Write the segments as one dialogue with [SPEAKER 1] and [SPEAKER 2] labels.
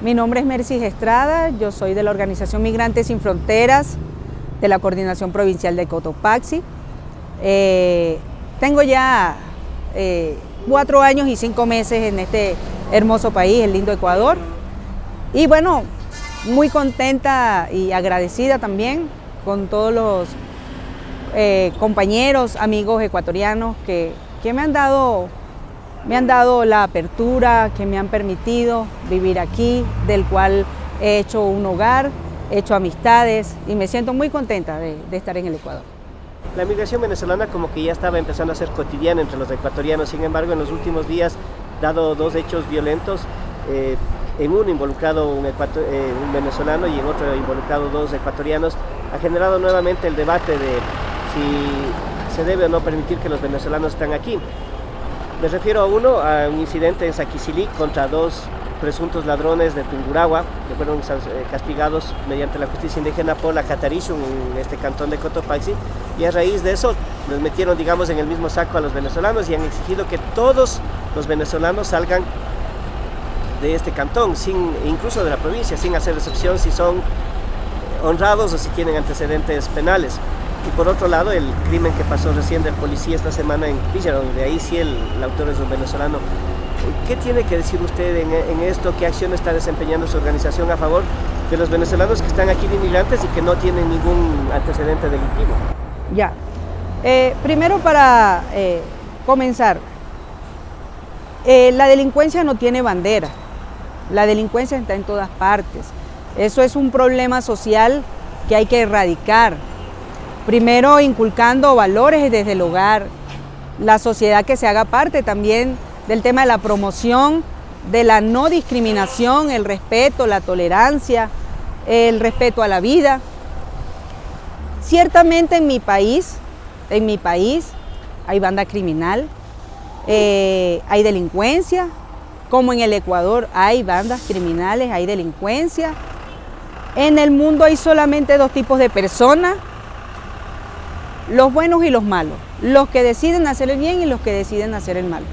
[SPEAKER 1] Mi nombre es Mercy Estrada, yo soy de la organización Migrantes Sin Fronteras, de la Coordinación Provincial de Cotopaxi. Tengo ya 4 años y 5 meses en este hermoso país, el lindo Ecuador. Y bueno, muy contenta y agradecida también con todos los compañeros, amigos ecuatorianos que me han dado la apertura, que me han permitido vivir aquí, del cual he hecho un hogar, he hecho amistades y me siento muy contenta de estar en el Ecuador.
[SPEAKER 2] La migración venezolana como que ya estaba empezando a ser cotidiana entre los ecuatorianos, sin embargo en los últimos días, dado 2 hechos violentos, en uno involucrado un venezolano y en otro involucrado 2 ecuatorianos, ha generado nuevamente el debate de si se debe o no permitir que los venezolanos estén aquí. Me refiero a un incidente en Saquicilí contra 2 presuntos ladrones de Tungurahua que fueron castigados mediante la justicia indígena por la Catarichun en este cantón de Cotopaxi, y a raíz de eso nos metieron, digamos, en el mismo saco a los venezolanos y han exigido que todos los venezolanos salgan de este cantón, incluso de la provincia, sin hacer excepción si son honrados o si tienen antecedentes penales. Y por otro lado, el crimen que pasó recién del policía esta semana en Villa, donde ahí sí el autor es un venezolano. ¿Qué tiene que decir usted en esto? ¿Qué acción está desempeñando su organización a favor de los venezolanos que están aquí de inmigrantes y que no tienen ningún antecedente delictivo?
[SPEAKER 1] Ya. Primero, para comenzar, la delincuencia no tiene bandera. La delincuencia está en todas partes. Eso es un problema social que hay que erradicar. Primero, inculcando valores desde el hogar, la sociedad que se haga parte también del tema de la promoción, de la no discriminación, el respeto, la tolerancia, el respeto a la vida. Ciertamente en mi país hay banda criminal, hay delincuencia, como en el Ecuador hay bandas criminales, hay delincuencia. En el mundo hay solamente 2 tipos de personas: los buenos y los malos, los que deciden hacer el bien y los que deciden hacer el mal.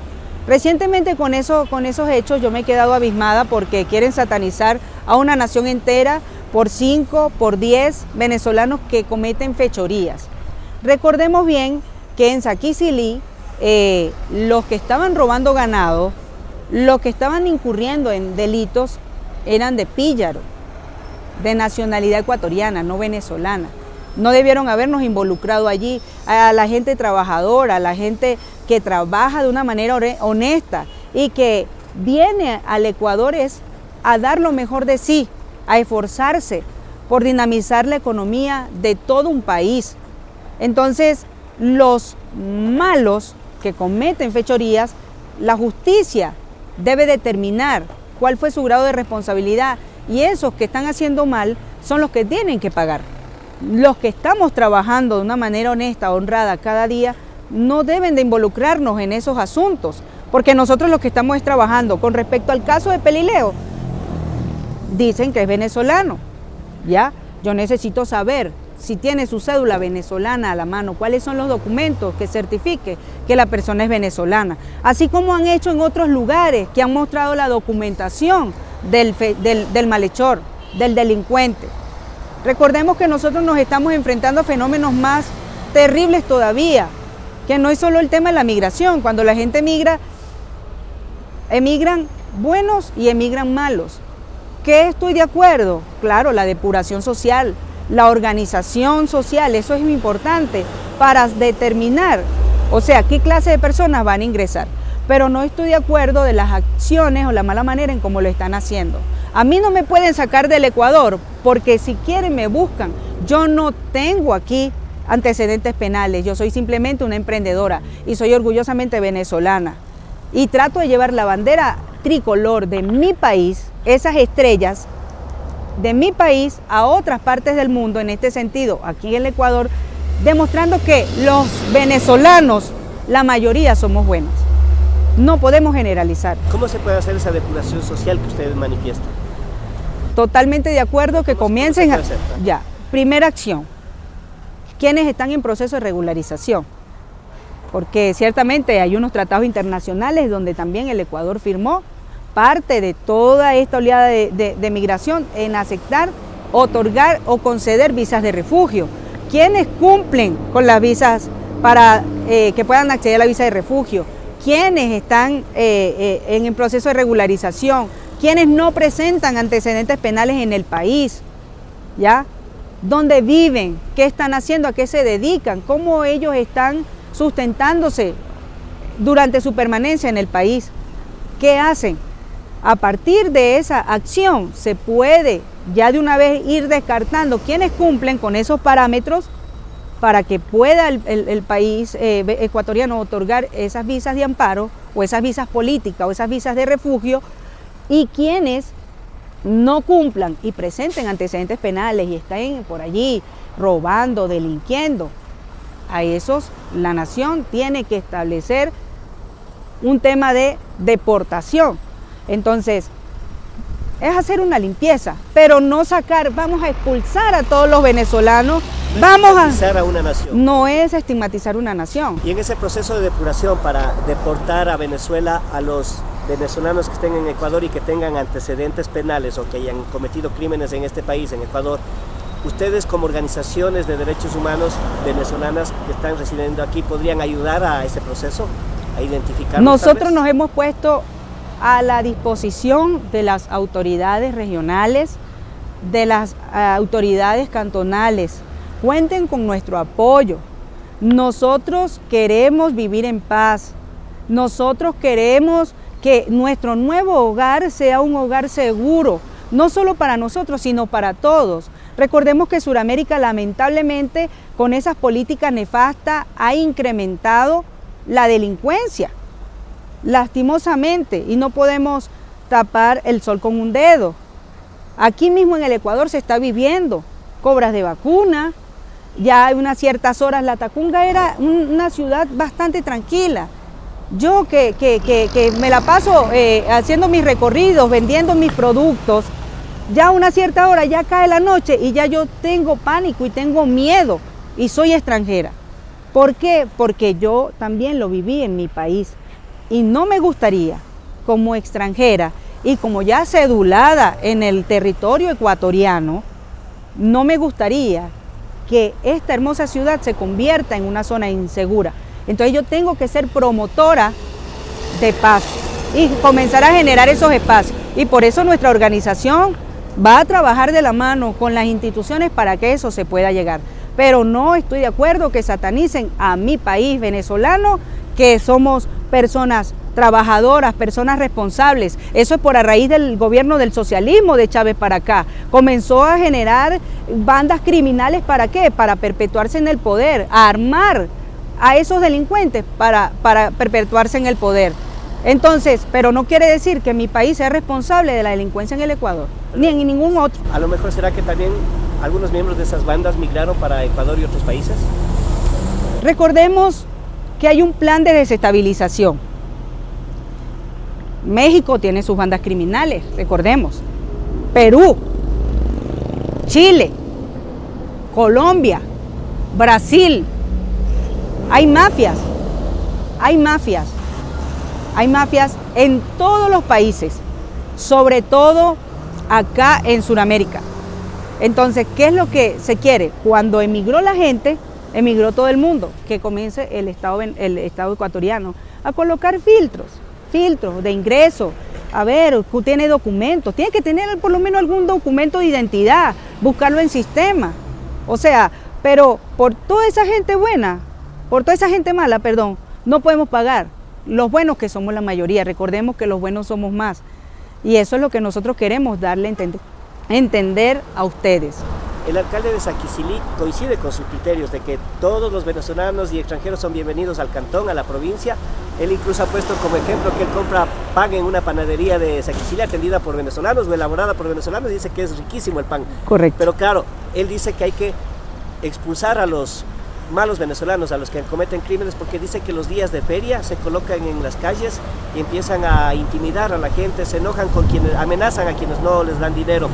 [SPEAKER 1] Recientemente con esos hechos yo me he quedado abismada porque quieren satanizar a una nación entera por 5, por 10 venezolanos que cometen fechorías. Recordemos bien que en Saquicilí los que estaban robando ganado, los que estaban incurriendo en delitos eran de Píllaro, de nacionalidad ecuatoriana, no venezolana. No debieron habernos involucrado allí. A la gente trabajadora, a la gente que trabaja de una manera honesta y que viene al Ecuador es a dar lo mejor de sí, a esforzarse por dinamizar la economía de todo un país. Entonces, los malos que cometen fechorías, la justicia debe determinar cuál fue su grado de responsabilidad, y esos que están haciendo mal son los que tienen que pagar. Los que estamos trabajando de una manera honesta, honrada cada día, no deben de involucrarnos en esos asuntos, porque nosotros los que estamos trabajando. Con respecto al caso de Pelileo, dicen que es venezolano, ¿ya? Yo necesito saber si tiene su cédula venezolana a la mano, cuáles son los documentos que certifique que la persona es venezolana, así como han hecho en otros lugares que han mostrado la documentación del malhechor, del delincuente. Recordemos que nosotros nos estamos enfrentando a fenómenos más terribles todavía, que no es solo el tema de la migración. Cuando la gente migra, emigran buenos y emigran malos. ¿Qué estoy de acuerdo? Claro, la depuración social, la organización social, eso es importante para determinar, o sea, qué clase de personas van a ingresar. Pero no estoy de acuerdo de las acciones o la mala manera en cómo lo están haciendo. A mí no me pueden sacar del Ecuador porque si quieren me buscan. Yo no tengo aquí antecedentes penales, yo soy simplemente una emprendedora y soy orgullosamente venezolana. Y trato de llevar la bandera tricolor de mi país, esas estrellas de mi país a otras partes del mundo, en este sentido, aquí en el Ecuador, demostrando que los venezolanos, la mayoría somos buenos. No podemos generalizar.
[SPEAKER 2] ¿Cómo se puede hacer esa depuración social que ustedes manifiestan?
[SPEAKER 1] Totalmente de acuerdo que comiencen a... Ya, primera acción. ¿Quiénes están en proceso de regularización? Porque ciertamente hay unos tratados internacionales donde también el Ecuador firmó parte de toda esta oleada de migración en aceptar, otorgar o conceder visas de refugio. ¿Quiénes cumplen con las visas para que puedan acceder a la visa de refugio? ¿Quiénes están en el proceso de regularización? ¿Quiénes no presentan antecedentes penales en el país? ¿Ya? ¿Dónde viven? ¿Qué están haciendo? ¿A qué se dedican? ¿Cómo ellos están sustentándose durante su permanencia en el país? ¿Qué hacen? A partir de esa acción se puede ya de una vez ir descartando quiénes cumplen con esos parámetros para que pueda el país ecuatoriano otorgar esas visas de amparo o esas visas políticas o esas visas de refugio, y quienes no cumplan y presenten antecedentes penales y estén por allí robando, delinquiendo, a esos la nación tiene que establecer un tema de deportación. Entonces, es hacer una limpieza, pero no sacar, vamos a expulsar a todos los venezolanos, vamos a
[SPEAKER 2] estigmatizar a una nación.
[SPEAKER 1] No es estigmatizar una nación.
[SPEAKER 2] Y en ese proceso de depuración para deportar a Venezuela a los venezolanos que estén en Ecuador y que tengan antecedentes penales o que hayan cometido crímenes en este país, en Ecuador, ustedes como organizaciones de derechos humanos venezolanas que están residiendo aquí, ¿podrían ayudar a ese proceso, a identificarlos?
[SPEAKER 1] Nosotros nos hemos puesto a la disposición de las autoridades regionales, de las autoridades cantonales. Cuenten con nuestro apoyo. Nosotros queremos vivir en paz. Nosotros queremos que nuestro nuevo hogar sea un hogar seguro, no solo para nosotros, sino para todos. Recordemos que Sudamérica, lamentablemente, con esas políticas nefastas, ha incrementado la delincuencia, lastimosamente, y no podemos tapar el sol con un dedo. Aquí mismo en el Ecuador se está viviendo cobras de vacuna. Ya hay unas ciertas horas, La Tacunga era una ciudad bastante tranquila. Yo que me la paso haciendo mis recorridos, vendiendo mis productos, ya a una cierta hora ya cae la noche y ya yo tengo pánico y tengo miedo y soy extranjera. ¿Por qué? Porque yo también lo viví en mi país y no me gustaría, como extranjera y como ya cedulada en el territorio ecuatoriano, no me gustaría que esta hermosa ciudad se convierta en una zona insegura. Entonces yo tengo que ser promotora de paz y comenzar a generar esos espacios. Y por eso nuestra organización va a trabajar de la mano con las instituciones para que eso se pueda llegar. Pero no estoy de acuerdo que satanicen a mi país venezolano, que somos personas trabajadoras, personas responsables. Eso es por a raíz del gobierno del socialismo de Chávez para acá. Comenzó a generar bandas criminales, ¿para qué? Para perpetuarse en el poder, a armar a esos delincuentes para perpetuarse en el poder. Entonces, pero no quiere decir que mi país sea responsable de la delincuencia en el Ecuador, ni en ningún otro.
[SPEAKER 2] A lo mejor será que también algunos miembros de esas bandas migraron para Ecuador y otros países.
[SPEAKER 1] Recordemos que hay un plan de desestabilización. México tiene sus bandas criminales, recordemos. Perú, Chile, Colombia, Brasil. Hay mafias en todos los países, sobre todo acá en Sudamérica. Entonces, ¿qué es lo que se quiere? Cuando emigró la gente, emigró todo el mundo, que comience el Estado ecuatoriano a colocar filtros de ingreso. A ver, tiene documentos, tiene que tener por lo menos algún documento de identidad, buscarlo en sistema. O sea, pero por toda esa gente buena, por toda esa gente mala, perdón, no podemos pagar. Los buenos, que somos la mayoría, recordemos que los buenos somos más. Y eso es lo que nosotros queremos darle a entender a ustedes.
[SPEAKER 2] El alcalde de Saquicilí coincide con sus criterios de que todos los venezolanos y extranjeros son bienvenidos al cantón, a la provincia. Él incluso ha puesto como ejemplo que él compra pan en una panadería de Saquicilí atendida por venezolanos o elaborada por venezolanos, y dice que es riquísimo el pan.
[SPEAKER 1] Correcto.
[SPEAKER 2] Pero claro, él dice que hay que expulsar a los malos venezolanos, a los que cometen crímenes, porque dice que los días de feria se colocan en las calles y empiezan a intimidar a la gente, se enojan con quienes, amenazan a quienes no les dan dinero.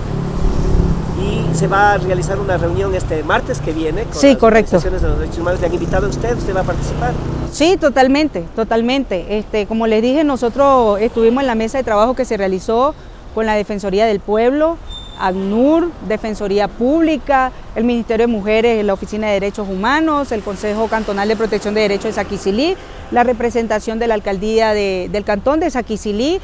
[SPEAKER 2] Y se va a realizar una reunión este martes que viene con
[SPEAKER 1] sí,
[SPEAKER 2] las
[SPEAKER 1] correcto.
[SPEAKER 2] organizaciones de los derechos humanos. ¿Le han invitado a usted? ¿Usted va a participar?
[SPEAKER 1] Sí, totalmente, totalmente. Como les dije, nosotros estuvimos en la mesa de trabajo que se realizó con la Defensoría del Pueblo, ACNUR, Defensoría Pública, el Ministerio de Mujeres, la Oficina de Derechos Humanos, el Consejo Cantonal de Protección de Derechos de Saquicilí, la representación de la Alcaldía del Cantón de Saquicilí.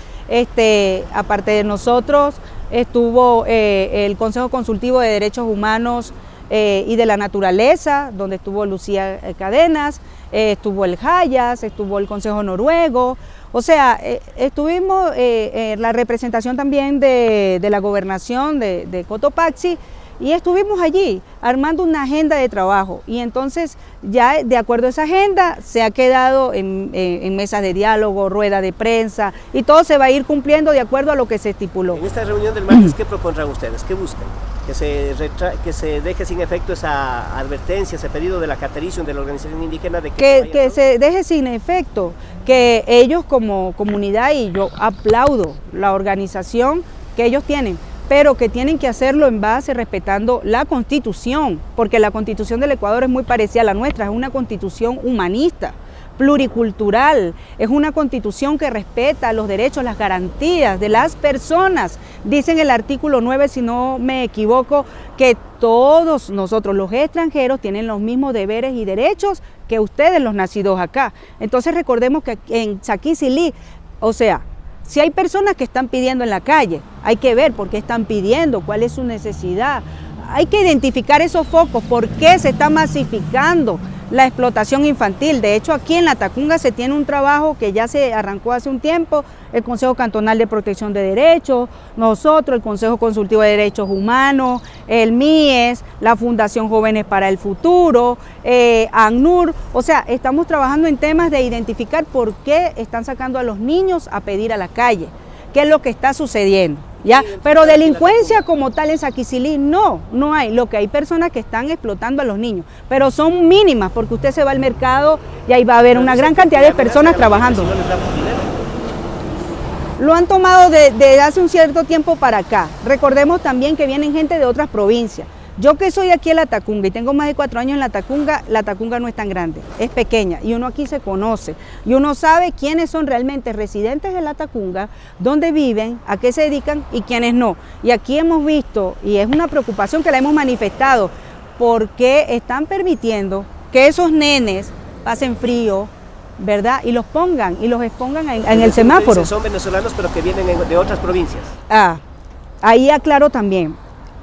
[SPEAKER 1] Aparte de nosotros, estuvo el Consejo Consultivo de Derechos Humanos y de la Naturaleza, donde estuvo Lucía Cadenas, estuvo el Hayas, estuvo el Consejo Noruego. O sea, estuvimos la representación también de la gobernación de Cotopaxi, y estuvimos allí armando una agenda de trabajo, y entonces ya de acuerdo a esa agenda se ha quedado en mesas de diálogo, rueda de prensa, y todo se va a ir cumpliendo de acuerdo a lo que se estipuló.
[SPEAKER 2] En esta reunión del martes, ¿qué propondrán ustedes? ¿Qué buscan? Que se deje sin efecto esa advertencia, ese pedido de la Caterizo, de la organización indígena de
[SPEAKER 1] que se deje sin efecto, que ellos como comunidad, y yo aplaudo la organización que ellos tienen, pero que tienen que hacerlo en base respetando la Constitución, porque la Constitución del Ecuador es muy parecida a la nuestra, es una Constitución humanista, pluricultural, es una Constitución que respeta los derechos, las garantías de las personas. Dice en el artículo 9, si no me equivoco, que todos nosotros los extranjeros tienen los mismos deberes y derechos que ustedes los nacidos acá. Entonces recordemos que en Saquicilí, o sea, si hay personas que están pidiendo en la calle, hay que ver por qué están pidiendo, cuál es su necesidad. Hay que identificar esos focos, por qué se está masificando la explotación infantil. De hecho, aquí en La Tacunga se tiene un trabajo que ya se arrancó hace un tiempo, el Consejo Cantonal de Protección de Derechos, nosotros, el Consejo Consultivo de Derechos Humanos, el MIES, la Fundación Jóvenes para el Futuro, ACNUR. O sea, estamos trabajando en temas de identificar por qué están sacando a los niños a pedir a la calle, qué es lo que está sucediendo. ¿Ya? Pero delincuencia como tal en Saquicilí no hay. Lo que hay personas que están explotando a los niños, pero son mínimas, porque usted se va al mercado y ahí va a haber una gran cantidad de personas trabajando. Lo han tomado desde hace un cierto tiempo para acá. Recordemos también que vienen gente de otras provincias. Yo que soy aquí en La Tacunga y tengo más de 4 años en La Tacunga no es tan grande, es pequeña, y uno aquí se conoce, y uno sabe quiénes son realmente residentes de La Tacunga, dónde viven, a qué se dedican y quiénes no. Y aquí hemos visto, y es una preocupación que la hemos manifestado, porque están permitiendo que esos nenes pasen frío, ¿verdad? Y los pongan, y los expongan en el semáforo.
[SPEAKER 2] Son venezolanos, pero que vienen de otras provincias.
[SPEAKER 1] Ahí aclaro también.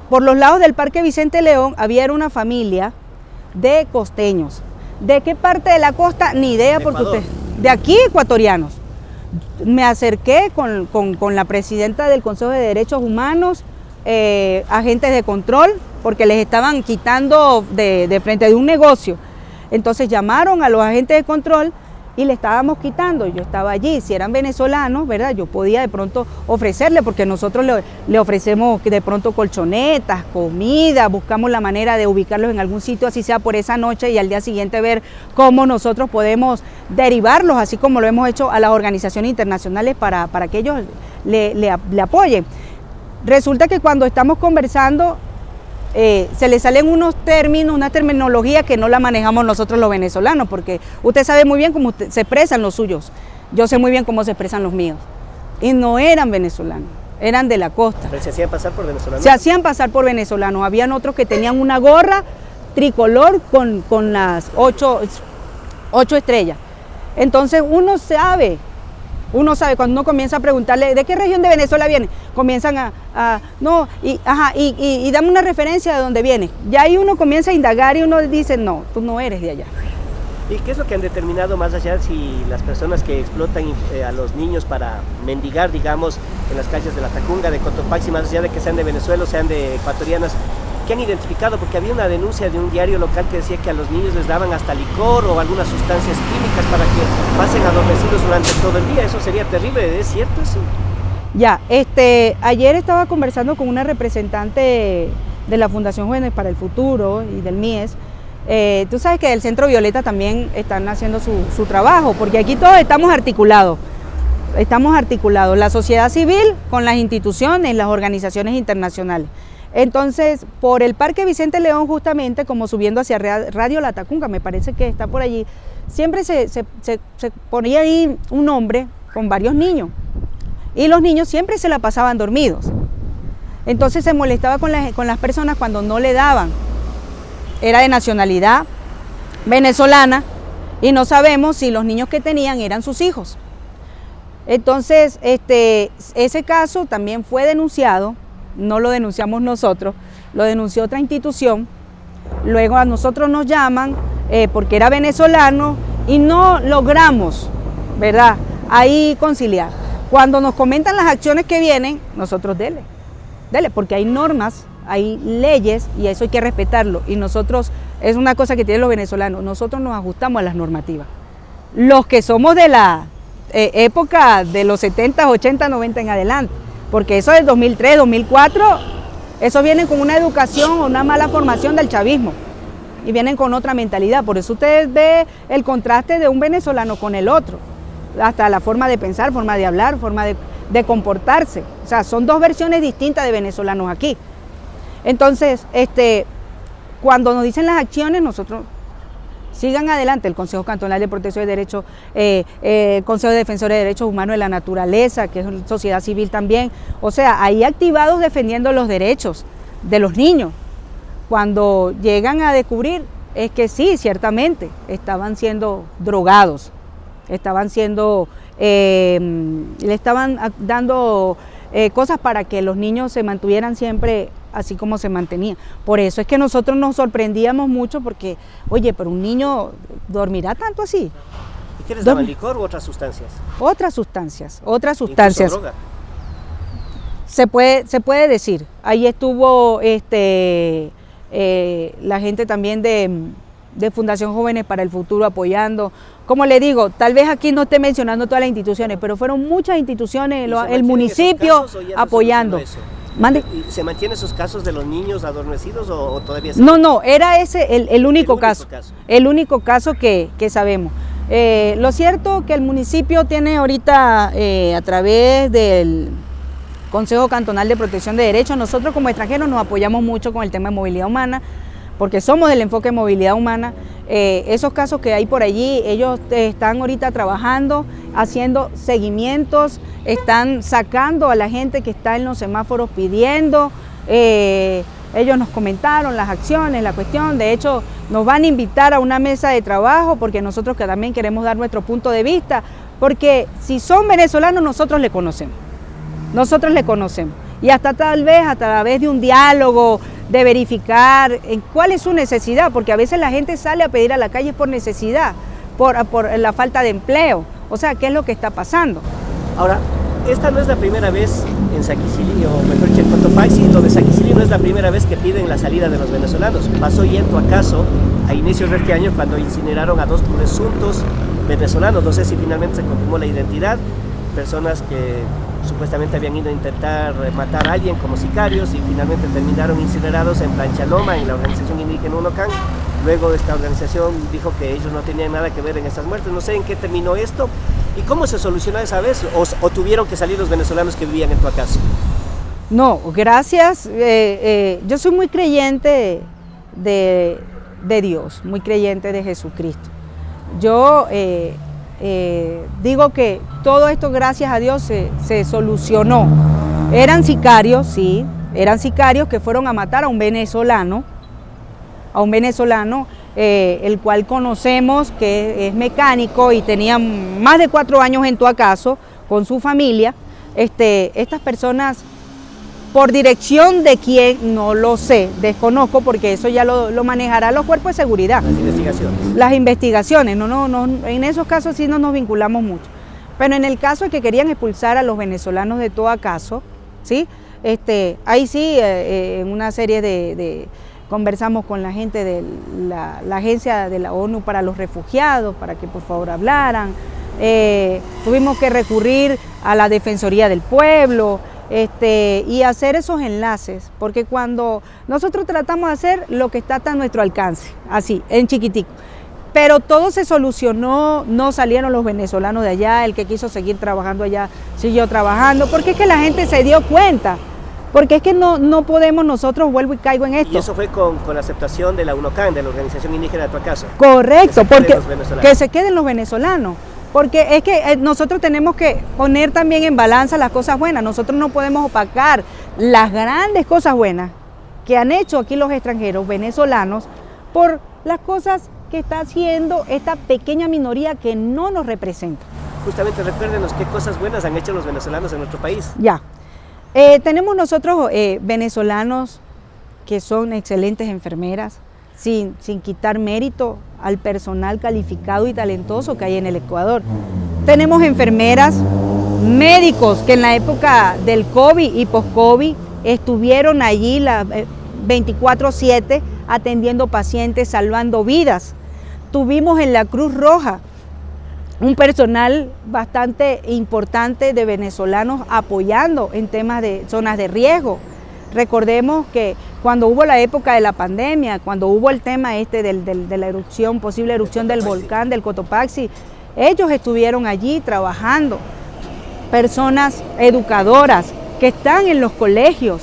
[SPEAKER 1] Por los lados del Parque Vicente León había una familia de costeños. ¿De qué parte de la costa? Ni idea, porque usted, de aquí ecuatorianos. Me acerqué con la presidenta del Consejo de Derechos Humanos, agentes de control, porque les estaban quitando de frente de un negocio. Entonces llamaron a los agentes de control y le estábamos quitando. Yo estaba allí, si eran venezolanos, ¿verdad? Yo podía de pronto ofrecerle, porque nosotros le ofrecemos de pronto colchonetas, comida, buscamos la manera de ubicarlos en algún sitio, así sea por esa noche, y al día siguiente ver cómo nosotros podemos derivarlos, así como lo hemos hecho a las organizaciones internacionales para que ellos le apoyen. Resulta que cuando estamos conversando, se le salen unos términos, una terminología que no la manejamos nosotros los venezolanos, porque usted sabe muy bien cómo se expresan los suyos, yo sé muy bien cómo se expresan los míos, y no eran venezolanos, eran de la costa.
[SPEAKER 2] ¿Pero se hacían pasar por venezolanos?
[SPEAKER 1] Se hacían pasar por venezolanos, habían otros que tenían una gorra tricolor con las 8 estrellas. Entonces uno sabe cuando uno comienza a preguntarle ¿de qué región de Venezuela viene? Comienzan y dame una referencia de dónde viene. Ya ahí uno comienza a indagar y uno dice, no, tú no eres de allá.
[SPEAKER 2] ¿Y qué es lo que han determinado más allá si las personas que explotan a los niños para mendigar, digamos, en las calles de La Tacunga, de Cotopaxi, más allá de que sean de Venezuela o sean de ecuatorianas, ¿qué han identificado? Porque había una denuncia de un diario local que decía que a los niños les daban hasta licor o algunas sustancias químicas para que pasen adormecidos durante todo el día. Eso sería terrible, ¿es cierto eso?
[SPEAKER 1] Ya, ayer estaba conversando con una representante de la Fundación Jóvenes para el Futuro y del MIES. Tú sabes que el Centro Violeta también están haciendo su trabajo, porque aquí todos estamos articulados, la sociedad civil con las instituciones, las organizaciones internacionales. Entonces, por el Parque Vicente León, justamente, como subiendo hacia Radio La Tacunga, me parece que está por allí, siempre se ponía ahí un hombre con varios niños, y los niños siempre se la pasaban dormidos. Entonces se molestaba con las personas cuando no le daban. Era de nacionalidad venezolana, y no sabemos si los niños que tenían eran sus hijos. Entonces, ese caso también fue denunciado, no lo denunciamos nosotros, lo denunció otra institución. Luego a nosotros nos llaman porque era venezolano y no logramos, ¿verdad?, ahí conciliar. Cuando nos comentan las acciones que vienen, nosotros dele, porque hay normas, hay leyes y eso hay que respetarlo. Y nosotros, es una cosa que tienen los venezolanos, nosotros nos ajustamos a las normativas. Los que somos de la época de los 70, 80, 90 en adelante, porque eso del 2003, 2004, eso vienen con una educación o una mala formación del chavismo y vienen con otra mentalidad. Por eso usted ve el contraste de un venezolano con el otro, hasta la forma de pensar, forma de hablar, forma de comportarse. O sea, son dos versiones distintas de venezolanos aquí. Entonces, cuando nos dicen las acciones, nosotros sigan adelante. El Consejo Cantonal de Protección de Derechos, el Consejo de Defensores de Derechos Humanos de la Naturaleza, que es sociedad civil también. O sea, ahí activados defendiendo los derechos de los niños. Cuando llegan a descubrir, es que sí, ciertamente, estaban siendo drogados, estaban siendo, le estaban dando cosas para que los niños se mantuvieran siempre así como se mantenían. Por eso es que nosotros nos sorprendíamos mucho porque, oye, pero un niño dormirá tanto así.
[SPEAKER 2] ¿Y qué les daban, licor u otras sustancias?
[SPEAKER 1] Otras sustancias, otras sustancias.
[SPEAKER 2] ¿Incluso droga?
[SPEAKER 1] Se puede decir. Ahí estuvo la gente también de Fundación Jóvenes para el Futuro apoyando. Como le digo, tal vez aquí no esté mencionando todas las instituciones, pero fueron muchas instituciones, el municipio apoyando. ¿Mande?
[SPEAKER 2] ¿Y se mantienen esos casos de los niños adormecidos o todavía se...
[SPEAKER 1] No, era ese el único caso. El único caso que sabemos. Lo cierto que el municipio tiene ahorita a través del Consejo Cantonal de Protección de Derechos, nosotros como extranjeros nos apoyamos mucho con el tema de movilidad humana, porque somos del enfoque de movilidad humana. Esos casos que hay por allí, ellos están ahorita trabajando, haciendo seguimientos, están sacando a la gente que está en los semáforos pidiendo. Ellos nos comentaron las acciones, la cuestión. De hecho, nos van a invitar a una mesa de trabajo porque nosotros que también queremos dar nuestro punto de vista, porque si son venezolanos nosotros le conocemos. Nosotros le conocemos. Y hasta tal vez a través de un diálogo, de verificar en cuál es su necesidad, porque a veces la gente sale a pedir a la calle por necesidad, por la falta de empleo. O sea, ¿qué es lo que está pasando?
[SPEAKER 2] Ahora, esta no es la primera vez en Saquicilí, o mejor dicho, en Cotopaxi, donde Saquicilí no es la primera vez que piden la salida de los venezolanos. Pasó y en Tuacaso, a inicios de este año, cuando incineraron a 2 presuntos venezolanos. No sé si finalmente se confirmó la identidad, personas que supuestamente habían ido a intentar matar a alguien como sicarios y finalmente terminaron incinerados en Planchaloma, en la organización indígena Unocán. Luego esta organización dijo que ellos no tenían nada que ver en estas muertes. No sé en qué terminó esto y cómo se solucionó esa vez, o tuvieron que salir los venezolanos que vivían en Tuacaso.
[SPEAKER 1] No, gracias. Yo soy muy creyente de Dios, muy creyente de Jesucristo. Yo digo que todo esto, gracias a Dios, se solucionó. Eran sicarios, sí, eran sicarios que fueron a matar a un venezolano, el cual conocemos que es mecánico y tenía más de 4 años en Tuacaso con su familia. Estas personas, por dirección de quién, no lo sé, desconozco, porque eso ya lo manejará los cuerpos de seguridad.
[SPEAKER 2] Las investigaciones.
[SPEAKER 1] Las investigaciones, no, en esos casos sí no nos vinculamos mucho. Pero en el caso de que querían expulsar a los venezolanos de Tuacaso, ¿sí? Ahí sí, en una serie conversamos con la gente de la agencia de la ONU para los refugiados, para que por favor hablaran. Tuvimos que recurrir a la Defensoría del Pueblo, y hacer esos enlaces, porque cuando nosotros tratamos de hacer lo que está a nuestro alcance, así, en chiquitico, pero todo se solucionó, no salieron los venezolanos de allá, el que quiso seguir trabajando allá siguió trabajando, porque es que la gente se dio cuenta porque es que no podemos nosotros, vuelvo y caigo en esto.
[SPEAKER 2] Y eso fue con la aceptación de la UNOCAN, de la Organización Indígena de Tuacaso.
[SPEAKER 1] Correcto, porque que se queden los venezolanos. Porque es que nosotros tenemos que poner también en balanza las cosas buenas. Nosotros no podemos opacar las grandes cosas buenas que han hecho aquí los extranjeros venezolanos por las cosas que está haciendo esta pequeña minoría que no nos representa.
[SPEAKER 2] Justamente recuérdenos qué cosas buenas han hecho los venezolanos en nuestro país.
[SPEAKER 1] Ya. Tenemos nosotros venezolanos que son excelentes enfermeras, sin quitar mérito al personal calificado y talentoso que hay en el Ecuador. Tenemos enfermeras, médicos que en la época del COVID y post-COVID estuvieron allí 24/7 atendiendo pacientes, salvando vidas. Tuvimos en la Cruz Roja un personal bastante importante de venezolanos apoyando en temas de zonas de riesgo. Recordemos que cuando hubo la época de la pandemia, cuando hubo el tema de la erupción, posible erupción del volcán del Cotopaxi, ellos estuvieron allí trabajando. Personas educadoras que están en los colegios,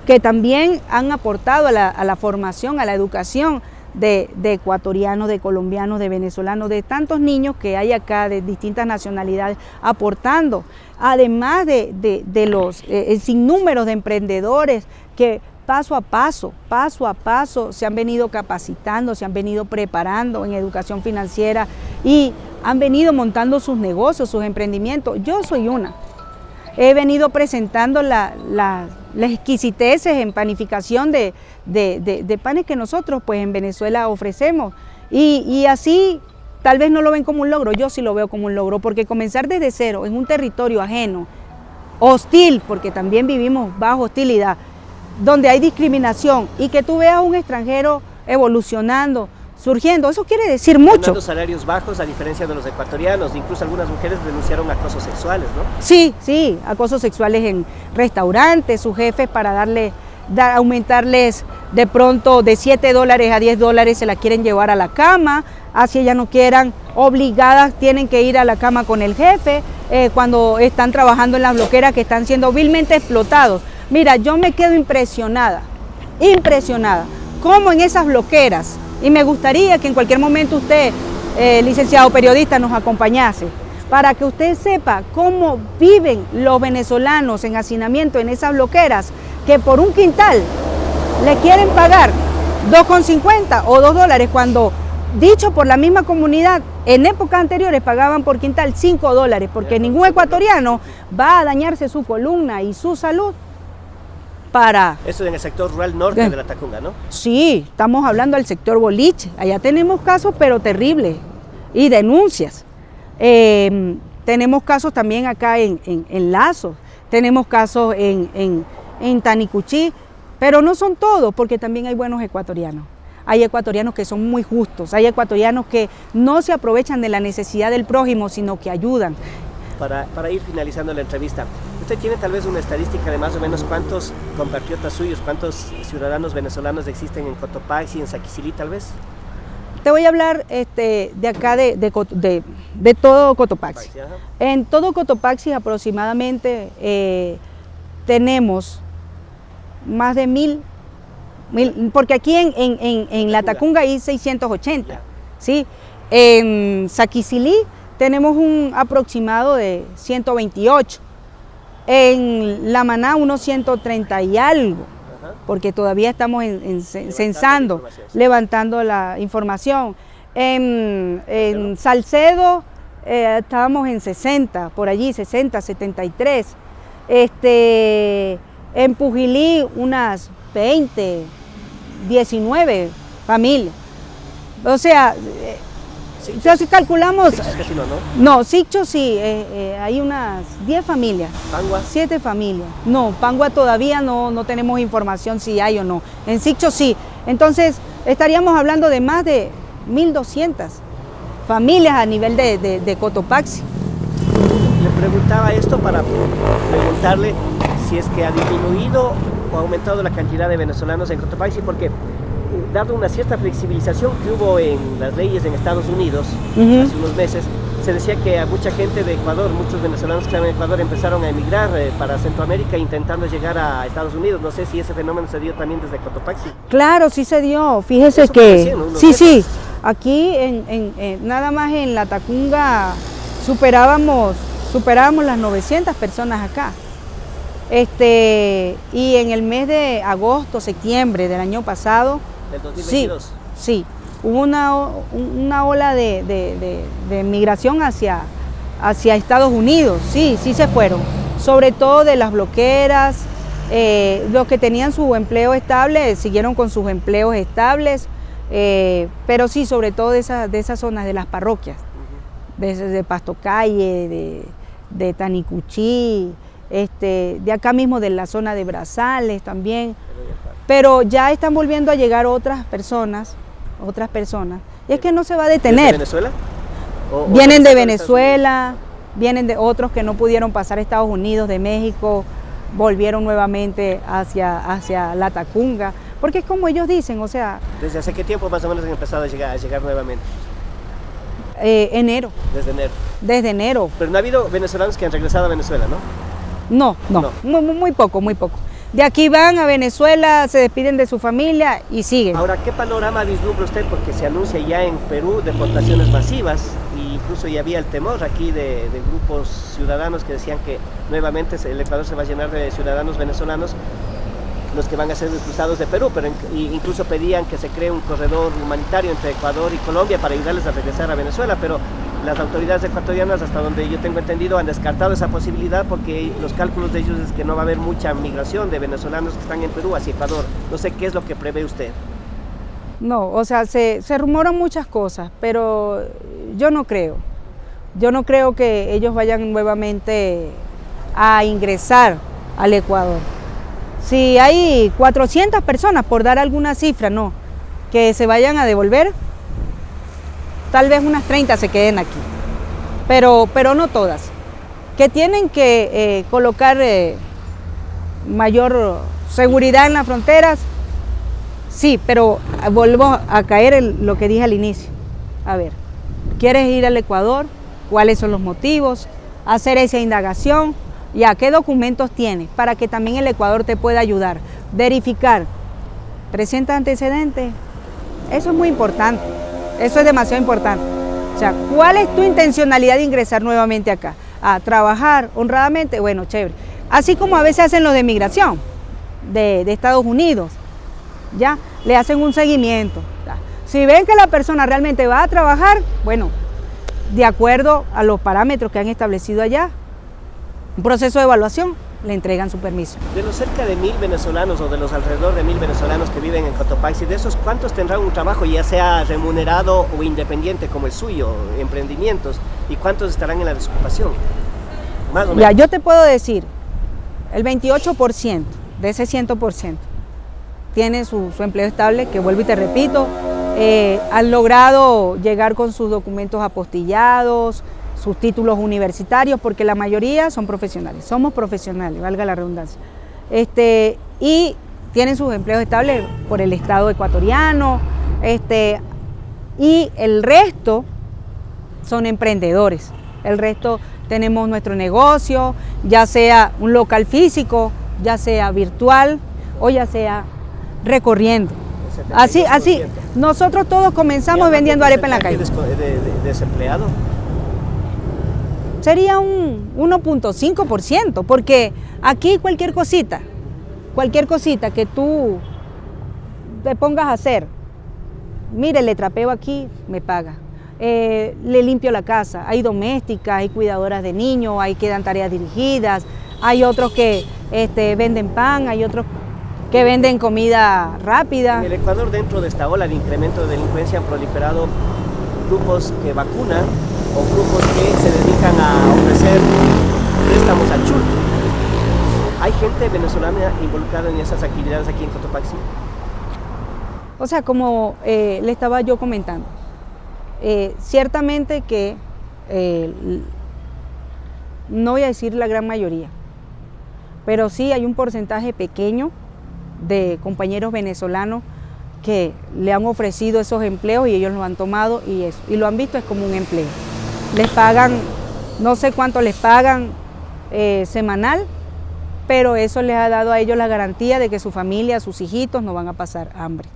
[SPEAKER 1] que también han aportado a la formación, a la educación de ecuatorianos, de colombianos, de venezolanos, de tantos niños que hay acá de distintas nacionalidades aportando, además de los sinnúmeros de emprendedores que paso a paso se han venido capacitando, se han venido preparando en educación financiera y han venido montando sus negocios, sus emprendimientos. Yo soy una. He venido presentando las exquisiteces en panificación de panes que nosotros pues en Venezuela ofrecemos y así tal vez no lo ven como un logro, yo sí lo veo como un logro, porque comenzar desde cero en un territorio ajeno, hostil, porque también vivimos bajo hostilidad, donde hay discriminación y que tú veas a un extranjero evolucionando, surgiendo, eso quiere decir mucho.
[SPEAKER 2] Ganando salarios bajos a diferencia de los ecuatorianos, incluso algunas mujeres denunciaron acosos sexuales, ¿no?
[SPEAKER 1] Sí, acosos sexuales en restaurantes, sus jefes para aumentarles de pronto de $7 a $10 se la quieren llevar a la cama, así ellas no quieran, obligadas tienen que ir a la cama con el jefe, cuando están trabajando en las bloqueras que están siendo vilmente explotados. Mira, yo me quedo impresionada, cómo en esas bloqueras, y me gustaría que en cualquier momento usted, licenciado periodista, nos acompañase, para que usted sepa cómo viven los venezolanos en hacinamiento en esas bloqueras, que por un quintal le quieren pagar $2,50 o $2, cuando, dicho por la misma comunidad, en épocas anteriores pagaban por quintal $5, porque ningún ecuatoriano va a dañarse su columna y su salud para...
[SPEAKER 2] Eso en el sector rural norte de la Tacunga, ¿no? Sí,
[SPEAKER 1] estamos hablando del sector boliche. Allá tenemos casos, pero terribles, y denuncias. Tenemos casos también acá en Lazo, tenemos casos en Tanicuchí, pero no son todos, porque también hay buenos ecuatorianos. Hay ecuatorianos que son muy justos, hay ecuatorianos que no se aprovechan de la necesidad del prójimo, sino que ayudan.
[SPEAKER 2] Para ir finalizando la entrevista, ¿usted tiene tal vez una estadística de más o menos cuántos compatriotas suyos, cuántos ciudadanos venezolanos existen en Cotopaxi, en Saquicilí tal vez?
[SPEAKER 1] Te voy a hablar de acá de todo Cotopaxi. En todo Cotopaxi aproximadamente tenemos más de 1000, porque aquí en la Tacunga hay 680, ¿sí? En Saquicilí tenemos un aproximado de 128, en La Maná unos 130 y algo, porque todavía estamos censando, levantando la información. En Salcedo estábamos en 60, por allí 60, 73. En Pujilí unas 20, 19 familias. O sea, si calculamos... No, Siccho sí, hay unas 10 familias.
[SPEAKER 2] ¿Pangua?
[SPEAKER 1] 7 familias. No, Pangua todavía no tenemos información si hay o no. En Siccho sí. Entonces, estaríamos hablando de más de 1200 familias a nivel de Cotopaxi.
[SPEAKER 2] Le preguntaba esto para preguntarle si es que ha disminuido o ha aumentado la cantidad de venezolanos en Cotopaxi, porque dado una cierta flexibilización que hubo en las leyes en Estados Unidos hace unos meses, Se decía que a mucha gente de Ecuador, muchos venezolanos que estaban en Ecuador empezaron a emigrar para Centroamérica intentando llegar a Estados Unidos. No sé si ese fenómeno se dio también desde Cotopaxi.
[SPEAKER 1] Claro, sí se dio. Fíjese
[SPEAKER 2] Eso
[SPEAKER 1] que
[SPEAKER 2] recién, unos
[SPEAKER 1] sí,
[SPEAKER 2] meses.
[SPEAKER 1] sí. Aquí nada más en la Tacunga superábamos las 900 personas acá. Y en el mes de agosto, septiembre del año pasado,
[SPEAKER 2] Del 2022.
[SPEAKER 1] sí, hubo una ola de migración hacia Estados Unidos, sí se fueron, sobre todo de las bloqueras, los que tenían su empleo estable siguieron con sus empleos estables, pero sí, sobre todo de esas zonas de las parroquias, de Pastocalle, de Tanicuchí, de acá mismo de la zona de Brazales también, pero ya están volviendo a llegar otras personas, y es que no se va a detener.
[SPEAKER 2] ¿De Venezuela?
[SPEAKER 1] Vienen de Venezuela, vienen de otros que no pudieron pasar a Estados Unidos, de México, volvieron nuevamente hacia la Tacunga, porque es como ellos dicen, o sea...
[SPEAKER 2] ¿Desde hace qué tiempo más o menos han empezado a llegar nuevamente?
[SPEAKER 1] Enero.
[SPEAKER 2] Desde enero.
[SPEAKER 1] Desde enero.
[SPEAKER 2] Pero no ha habido venezolanos que han regresado a Venezuela, ¿no?
[SPEAKER 1] No. Muy poco. De aquí van a Venezuela, se despiden de su familia y siguen.
[SPEAKER 2] Ahora, ¿qué panorama vislumbra usted? Porque se anuncia ya en Perú deportaciones masivas, e incluso ya había el temor aquí de grupos ciudadanos que decían que nuevamente el Ecuador se va a llenar de ciudadanos venezolanos, los que van a ser expulsados de Perú, pero incluso pedían que se cree un corredor humanitario entre Ecuador y Colombia para ayudarles a regresar a Venezuela, pero las autoridades ecuatorianas, hasta donde yo tengo entendido, han descartado esa posibilidad porque los cálculos de ellos es que no va a haber mucha migración de venezolanos que están en Perú hacia Ecuador. No sé qué es lo que prevé usted.
[SPEAKER 1] No, o sea, se rumoran muchas cosas, pero yo no creo. Yo no creo que ellos vayan nuevamente a ingresar al Ecuador. Si hay 400 personas, por dar alguna cifra, no, que se vayan a devolver, tal vez unas 30 se queden aquí, pero no todas. Que tienen que colocar mayor seguridad en las fronteras, sí, pero vuelvo a caer en lo que dije al inicio. A ver, ¿quieres ir al Ecuador? ¿Cuáles son los motivos? Hacer esa indagación. Ya, ¿qué documentos tienes? Para que también el Ecuador te pueda ayudar. Verificar, ¿presenta antecedentes? Eso es muy importante, eso es demasiado importante. O sea, ¿cuál es tu intencionalidad de ingresar nuevamente acá? A trabajar honradamente, bueno, chévere. Así como a veces hacen los de migración de Estados Unidos, ya, le hacen un seguimiento. Ya. Si ven que la persona realmente va a trabajar, bueno, de acuerdo a los parámetros que han establecido allá, un proceso de evaluación, le entregan su permiso.
[SPEAKER 2] De los cerca de 1000 venezolanos o de los alrededor de 1000 venezolanos que viven en Cotopaxi, de esos, ¿cuántos tendrán un trabajo ya sea remunerado o independiente como el suyo, emprendimientos? ¿Y cuántos estarán en la desocupación? Más o menos.
[SPEAKER 1] Ya, yo te puedo decir, el 28% de ese 100% tiene su empleo estable, que vuelvo y te repito, han logrado llegar con sus documentos apostillados, sus títulos universitarios, porque la mayoría son profesionales, somos profesionales, valga la redundancia, y tienen sus empleos estables por el Estado ecuatoriano, y el resto son emprendedores, el resto tenemos nuestro negocio, ya sea un local físico, ya sea virtual o ya sea recorriendo. Así, nosotros todos comenzamos vendiendo arepa en la calle.
[SPEAKER 2] ¿Desempleado?
[SPEAKER 1] Sería un 1.5%, porque aquí cualquier cosita que tú te pongas a hacer, mire, le trapeo aquí, me paga, le limpio la casa, hay domésticas, hay cuidadoras de niños, hay que dan tareas dirigidas, hay otros que venden pan, hay otros que venden comida rápida.
[SPEAKER 2] En el Ecuador, dentro de esta ola de incremento de delincuencia, han proliferado grupos que vacunan o grupos que se dedican a ofrecer préstamos al chul. ¿Hay gente venezolana involucrada en esas actividades aquí en Cotopaxi?
[SPEAKER 1] O sea, como le estaba yo comentando, ciertamente que no voy a decir la gran mayoría, pero sí hay un porcentaje pequeño de compañeros venezolanos que le han ofrecido esos empleos y ellos lo han tomado y lo han visto es como un empleo. les pagan, no sé cuánto les pagan semanal, pero eso les ha dado a ellos la garantía de que su familia, sus hijitos no van a pasar hambre,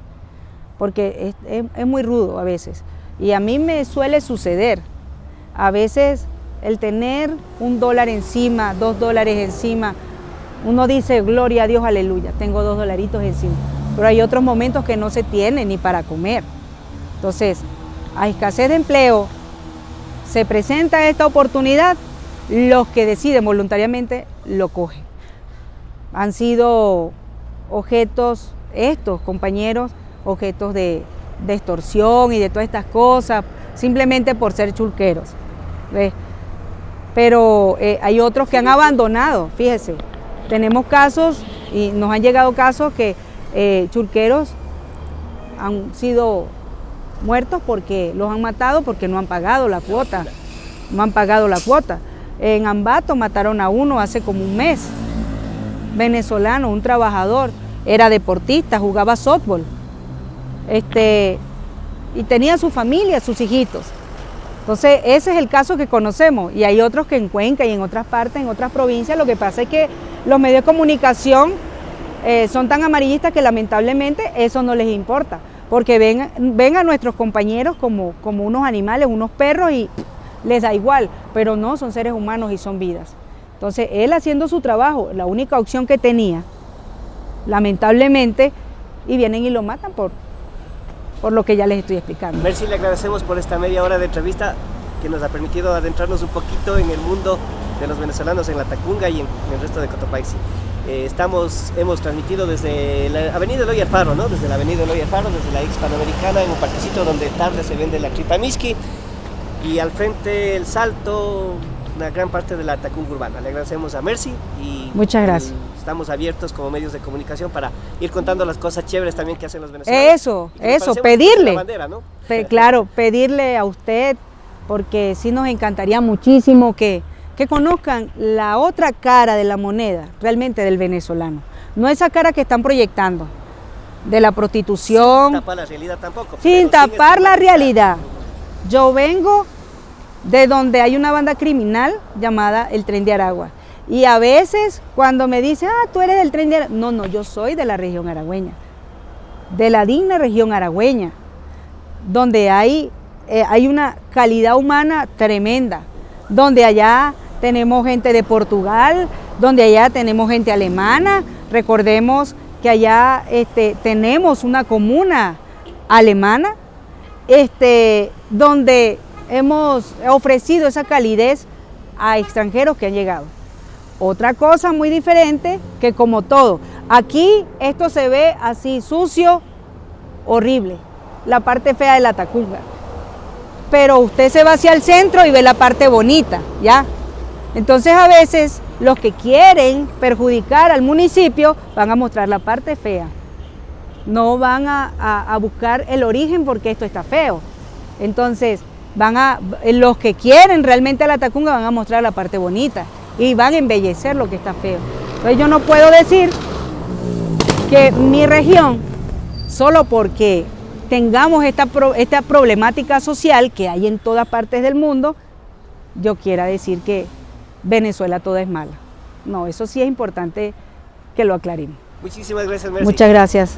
[SPEAKER 1] porque es muy rudo a veces. Y a mí me suele suceder, a veces el tener $1 encima, $2 encima, uno dice gloria a Dios, aleluya, tengo $2 encima, pero hay otros momentos que no se tiene ni para comer. Entonces, a escasez de empleo, se presenta esta oportunidad, los que deciden voluntariamente lo cogen. Han sido objetos, estos compañeros, objetos de extorsión y de todas estas cosas, simplemente por ser chulqueros, ¿ves? Pero hay otros que han abandonado, fíjese, tenemos casos y nos han llegado casos que chulqueros han sido muertos porque los han matado porque no han pagado la cuota, En Ambato mataron a uno hace como un mes, venezolano, un trabajador, era deportista, jugaba softball, y tenía su familia, sus hijitos. Entonces ese es el caso que conocemos, y hay otros que en Cuenca y en otras partes, en otras provincias. Lo que pasa es que los medios de comunicación son tan amarillistas que lamentablemente eso no les importa, porque ven a nuestros compañeros como unos animales, unos perros, y les da igual, pero no, son seres humanos y son vidas. Entonces él haciendo su trabajo, la única opción que tenía, lamentablemente, y vienen y lo matan por lo que ya les estoy explicando.
[SPEAKER 2] Mercy, le agradecemos por esta media hora de entrevista que nos ha permitido adentrarnos un poquito en el mundo de los venezolanos en la Tacunga y en el resto de Cotopaxi. Hemos transmitido desde la avenida Eloy Alfaro, ¿no? Desde la avenida Eloy Alfaro, desde la ex Panamericana, en un parquecito donde tarde se vende la Cripamiski, y al frente El Salto, una gran parte de la Tacunga urbana. Le agradecemos a Mercy y
[SPEAKER 1] muchas gracias.
[SPEAKER 2] Estamos abiertos como medios de comunicación para ir contando las cosas chéveres también que hacen los venezolanos.
[SPEAKER 1] Eso, pedirle.
[SPEAKER 2] La bandera, ¿no?
[SPEAKER 1] Claro, pedirle a usted, porque sí nos encantaría muchísimo que conozcan la otra cara de la moneda, realmente del venezolano. No esa cara que están proyectando, de la prostitución.
[SPEAKER 2] Sin tapar la realidad tampoco.
[SPEAKER 1] Sin tapar la realidad. Yo vengo de donde hay una banda criminal llamada el Tren de Aragua. Y a veces cuando me dicen, tú eres del Tren de Aragua. No, yo soy de la región aragüeña, de la digna región aragüeña, donde hay una calidad humana tremenda, donde allá tenemos gente de Portugal, donde allá tenemos gente alemana. Recordemos que allá tenemos una comuna alemana, donde hemos ofrecido esa calidez a extranjeros que han llegado. Otra cosa muy diferente, que como todo, aquí esto se ve así sucio, horrible, la parte fea de la Tacunga. Pero usted se va hacia el centro y ve la parte bonita, ¿ya? Entonces a veces los que quieren perjudicar al municipio van a mostrar la parte fea. No van a buscar el origen porque esto está feo. Entonces los que quieren realmente a la Tacunga van a mostrar la parte bonita y van a embellecer lo que está feo. Entonces yo no puedo decir que mi región, solo porque tengamos esta problemática social que hay en todas partes del mundo, yo quiera decir que Venezuela toda es mala. No, eso sí es importante que lo aclaremos.
[SPEAKER 2] Muchísimas gracias, Mercy.
[SPEAKER 1] Muchas gracias.